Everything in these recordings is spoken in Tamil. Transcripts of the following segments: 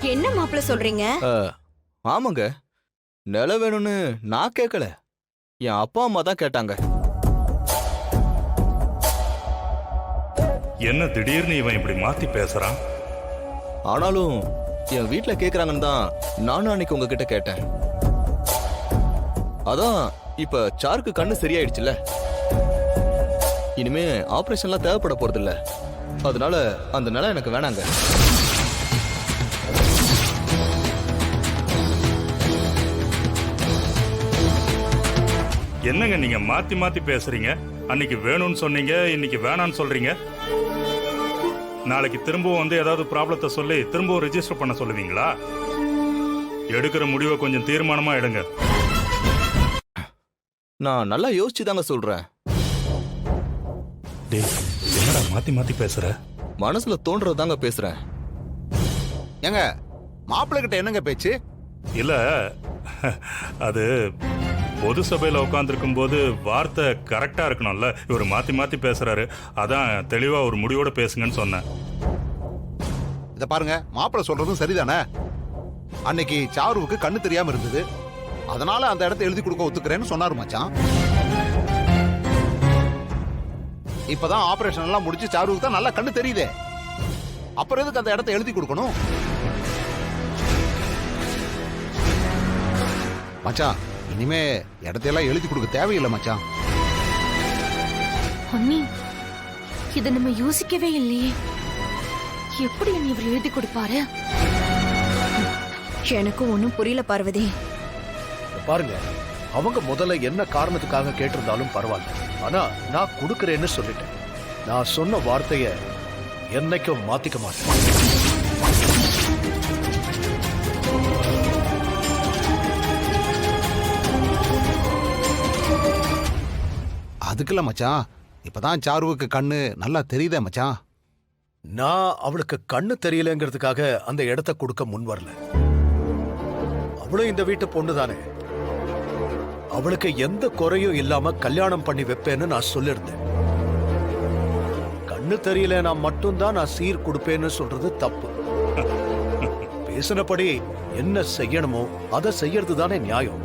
என்ன மாப்பிள்ள சொல்றீங்க? ஆமாங்க, நிலம் வேணும்னு நான் கேட்கல, என் அப்பா அம்மா தான் கேட்டாங்க. என்ன திடீர்னு இவன் இப்படி மாத்தி பேசுறான்? ஆனாலும் என் வீட்ல கேக்குறாங்கன்னு தான் நானும் அன்னைக்கு உங்ககிட்ட கேட்டேன். அதான் இப்ப சாருக்கு கண்ணு சரியாயிடுச்சுல, இனிமே ஆபரேஷன்லாம் தேவைப்பட போறது இல்ல. அதனால அந்த நிலம் எனக்கு வேணாங்க. என்னங்க நீங்க மாத்தி மாத்தி பேசுறீங்க? அன்னைக்கு வேணும்னு சொன்னீங்க, இன்னைக்கு வேணான்னு சொல்றீங்க. நாளைக்கு திரும்பவும் வந்து ஏதாவது ப்ராப்ளத்தை சொல்லி திரும்பவும் ரெஜிஸ்டர் பண்ண சொல்லுவீங்களா? எடுக்கிற முடிவை கொஞ்சம் தீர்மானமா எடுங்க. நான் நல்லா யோசிச்சு தாங்க சொல்றேன். டேய், என்னடா மாத்தி மாத்தி பேசுற? மனசுல தோன்றதாங்க பேசுறேன். ஏங்க மாப்பிள்ளை கிட்ட என்னங்க பேச்சு? இல்ல, அது பொது சபையில உட்காந்துருக்கும் போது வார்த்தை கரெக்டா இருக்கணும்ல. இவர் மாத்தி மாத்தி பேசுறாரு, அதான் தெளிவா ஒரு முடிவோட பேசுங்கன்னு சொன்னேன். இத பாருங்க, மாப்பிள்ளை சொல்றதும் சரிதானே. அன்னைக்கு சாருவுக்கு கண்ணு தெரியாம இருந்தது, அதனால அந்த இடத்தை எழுதி கொடுக்க ஒத்துக்கிறேன்னு சொன்னாரு மச்சான். இப்பதான் ஆபரேஷன் எல்லாம் முடிச்சு சாருவுக்கு தான் நல்லா கண்ணு தெரியுதே, அப்புறம் எதுக்கு அந்த இடத்தை எழுதி கொடுக்கணும்? மச்சான், இனிமே இடத்தையெல்லாம் எழுதி கொடுக்க தேவையில்லை மச்சான். அண்ணி, இத நம்ம யோசிக்கவே இல்லையே. எப்படி அண்ணி இவர் எழுதி கொடுப்பாரு? எனக்கும் ஒண்ணும் புரியல பார்வதி. பாருங்க, அவங்க முதல்ல என்ன காரணத்துக்காக கேட்டிருந்தாலும் பரவாயில்ல, ஆனா நான் கொடுக்கறேன்னு சொல்லிட்டேன். நான் சொன்ன வார்த்தைய என்னைக்கும் மாத்திக்க மாட்டேன். அதுக்குல்ல மச்சான், இப்பதான் சாருவுக்கு கண்ணு நல்லா தெரியுதே மச்சான். நான் அவளுக்கு கண்ணு தெரியலங்கிறதுக்காக அந்த இடத்தை கொடுக்க முன் வரல. அவளும் இந்த வீட்டு பொண்ணுதானே, அவளுக்கு எந்த குறையும் இல்லாம கல்யாணம் பண்ணி வைப்பேன்னு நான் சொல்லிருந்தேன். கண்ணு தெரியல நான் மட்டும்தான் நான் சீர் கொடுப்பேன்னு சொல்றது தப்பு. பேசினபடி என்ன செய்யணுமோ அதை செய்யறது தானே நியாயம்.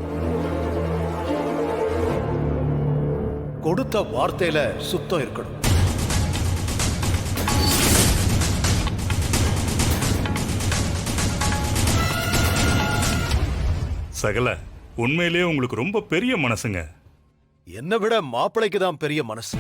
கொடுத்த வார்த்தையில சுத்தம் இருக்கணும். சகல, உண்மையிலேயே உங்களுக்கு ரொம்ப பெரிய மனசுங்க. என்னை விட மாப்பிளைக்கு தான் பெரிய மனசு.